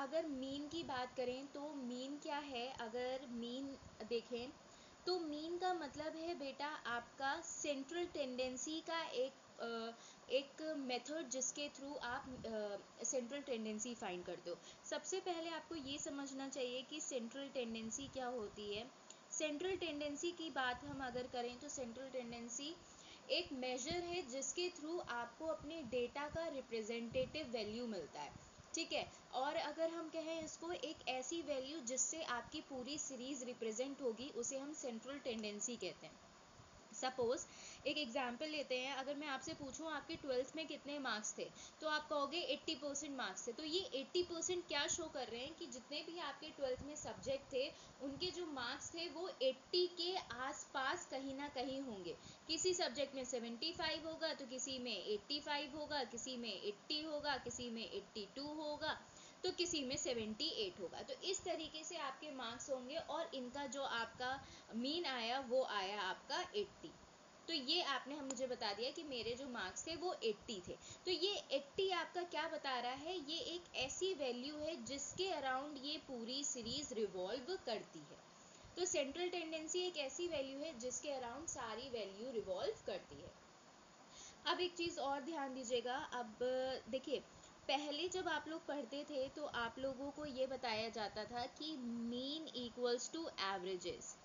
अगर मीन की बात करें तो मीन क्या है, अगर मीन देखें तो मीन का मतलब है बेटा आपका सेंट्रल टेंडेंसी का एक मेथड जिसके थ्रू आप सेंट्रल टेंडेंसी फाइंड करते हो। सबसे पहले आपको ये समझना चाहिए कि सेंट्रल टेंडेंसी क्या होती है। सेंट्रल टेंडेंसी की बात हम अगर करें तो सेंट्रल टेंडेंसी एक मेजर है जिसके थ्रू आपको अपने डेटा का रिप्रेजेंटेटिव वैल्यू मिलता है, ठीक है। और अगर हम कहें इसको एक ऐसी वैल्यू जिससे आपकी पूरी सीरीज रिप्रेजेंट होगी, उसे हम सेंट्रल टेंडेंसी कहते हैं। सपोज एक एग्जाम्पल लेते हैं, अगर मैं आपसे पूछूं आपके 12th में कितने मार्क्स थे, तो आप कहोगे 80% मार्क्स थे। तो ये 80% क्या शो कर रहे हैं कि जितने भी आपके 12th में सब्जेक्ट थे उनके जो मार्क्स थे वो 80 के आसपास कहीं ना कहीं होंगे। किसी सब्जेक्ट में 75 होगा, तो किसी में 85 होगा, किसी में 80 होगा, किसी में 82 होगा, तो किसी में 78 होगा। तो इस तरीके से आपके मार्क्स होंगे और इनका जो आपका मीन आया वो आया आपका 80। तो ये आपने मुझे बता दिया कि मेरे जो मार्क्स थे वो 80 थे। तो ये 80 आपका क्या बता रहा है, ये एक ऐसी वैल्यू है जिसके अराउंड ये पूरी सीरीज रिवॉल्व करती है। तो सेंट्रल टेंडेंसी एक ऐसी वैल्यू है जिसके अराउंड सारी वैल्यू रिवॉल्व करती है। अब एक चीज़ और ध्यान दीजिएगा। अब देखिए, पहले जब आप लोग पढ़ते थे तो आप लोगों को ये बताया जाता था कि मीन इक्वल्स टू एवरेजेस,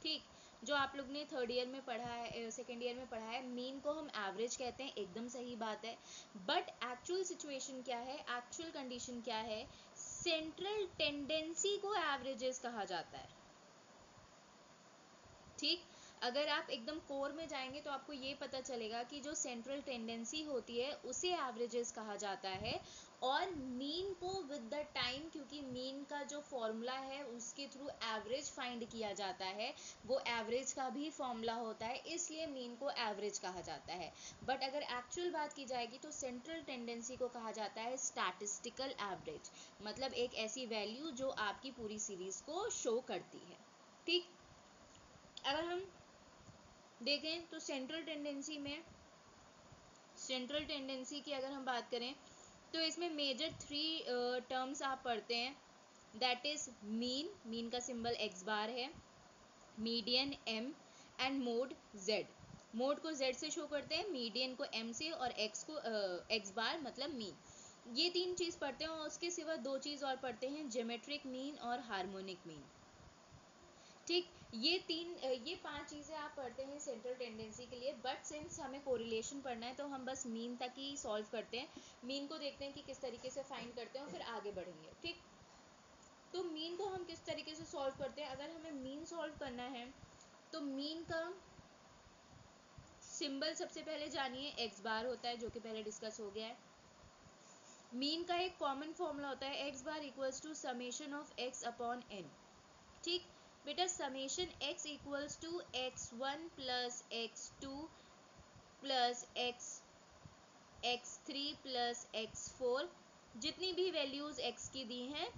ठीक। जो आप लोग ने थर्ड ईयर में पढ़ा है, सेकेंड ईयर में पढ़ा है, मीन को हम एवरेज कहते हैं, एकदम सही बात है। बट एक्चुअल सिचुएशन क्या है, एक्चुअल कंडीशन क्या है, सेंट्रल टेंडेंसी को एवरेजेस कहा जाता है, ठीक। अगर आप एकदम कोर में जाएंगे तो आपको ये पता चलेगा कि जो सेंट्रल टेंडेंसी होती है उसे एवरेजेस कहा जाता है। और मीन को विद द टाइम, क्योंकि मीन का जो फॉर्मूला है उसके थ्रू एवरेज फाइंड किया जाता है, वो एवरेज का भी फॉर्मूला होता है, इसलिए मीन को एवरेज कहा जाता है। बट अगर एक्चुअल बात की जाएगी तो सेंट्रल टेंडेंसी को कहा जाता है स्टैटिस्टिकल एवरेज, मतलब एक ऐसी वैल्यू जो आपकी पूरी सीरीज को शो करती है, ठीक। अगर हम देखें तो सेंट्रल टेंडेंसी की अगर हम बात करें तो इसमें मेजर 3 टर्म्स आप पढ़ते हैं, दैट इज मीन का सिंबल एक्स बार है, median M and mode Z. Mode को जेड से शो करते हैं, मीडियन को एम से, और एक्स को एक्स बार मतलब मीन। ये 3 चीज़ पढ़ते हैं और उसके सिवा 2 चीज़ और पढ़ते हैं, ज्योमेट्रिक मीन और हार्मोनिक मीन, ठीक। ये 5 चीज़ें आप पढ़ते हैं सेंट्रल टेंडेंसी के लिए। बट सिंस हमें कोरिलेशन पढ़ना है तो हम बस मीन तक ही सॉल्व करते हैं, मीन को देखते हैं कि किस तरीके से फाइंड करते हैं और फिर आगे बढ़ेंगे, ठीक। तो मीन को हम किस तरीके से सॉल्व करते हैं, अगर हमें मीन सॉल्व करना है तो मीन का सिंबल सबसे पहले जानिए एक्स बार होता है, जो कि पहले डिस्कस हो गया है। मीन का एक कॉमन फॉर्मूला होता है X bar equals to summation of X upon N, ठीक। बेटा summation x equals to x1 plus x2 plus x3 plus x4, जितनी भी वैल्यूज x की दी हैं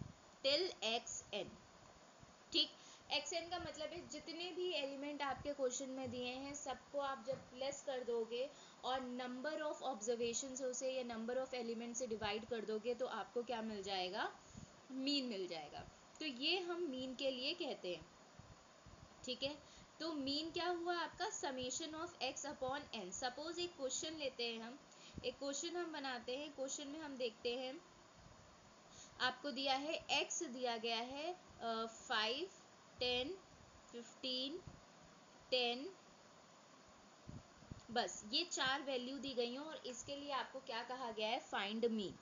टिल xn, ठीक। xn का मतलब है जितने भी एलिमेंट आपके क्वेश्चन में दिए हैं सबको आप जब प्लस कर दोगे और नंबर ऑफ ऑब्जर्वेशन से या नंबर ऑफ एलिमेंट से डिवाइड कर दोगे तो आपको क्या मिल जाएगा, मीन मिल जाएगा। तो ये हम मीन के लिए कहते हैं, ठीक है। तो मीन क्या हुआ आपका, summation of X upon N. Suppose एक क्वेश्चन लेते हैं, हम एक क्वेश्चन हम बनाते हैं। क्वेश्चन में हम देखते हैं आपको दिया है एक्स दिया गया है 5 10 15 10, बस ये 4 वैल्यू दी गई हैं और इसके लिए आपको क्या कहा गया है, फाइंड मीन।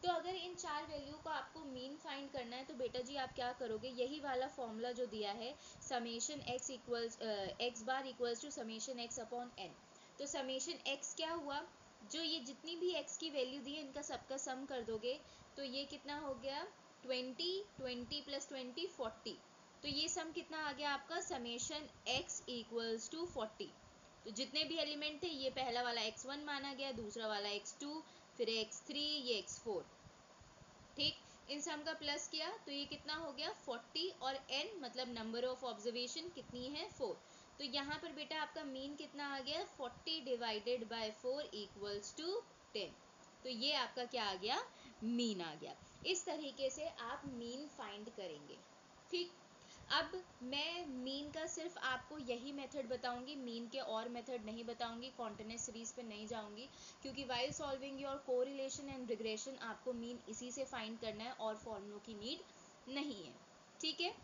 तो अगर इन 4 वैल्यू को आपको मीन फाइंड करना है तो बेटा जी आप क्या करोगे, यही वाला फॉर्मूला जो दिया है summation X equals X bar equals to summation X upon N. तो समेशन एक्स क्या हुआ, जो ये जितनी भी एक्स की वैल्यू दी है इनका सबका सम कर दोगे तो ये कितना हो गया 20 प्लस 20 40। तो ये सम कितना आ गया आपका, समेशन एक्स इक्वल्स टू 40। तो जितने भी एलिमेंट थे ये पहला वाला x1 माना गया, दूसरा वाला x2, फिर x3, ये x4, ठीक। इन सम का प्लस किया तो ये कितना हो गया 40, और n मतलब नंबर ऑफ ऑब्जर्वेशन कितनी है 4। तो यहाँ पर बेटा आपका मीन कितना आ गया 40 डिवाइडेड बाय 4 इक्वल्स टू 10। तो ये आपका क्या आ गया, मीन आ गया। इस तरीके से आप मीन फाइंड करेंगे। ठीक, अब मैं मीन का सिर्फ आपको यही मेथड बताऊंगी, मीन के और मेथड नहीं बताऊंगी, कॉन्टिन्यूस सीरीज पे नहीं जाऊंगी, क्योंकि while solving your correlation and regression आपको मीन इसी से फाइंड करना है और फॉर्मूलों की नीड नहीं है। ठीक है,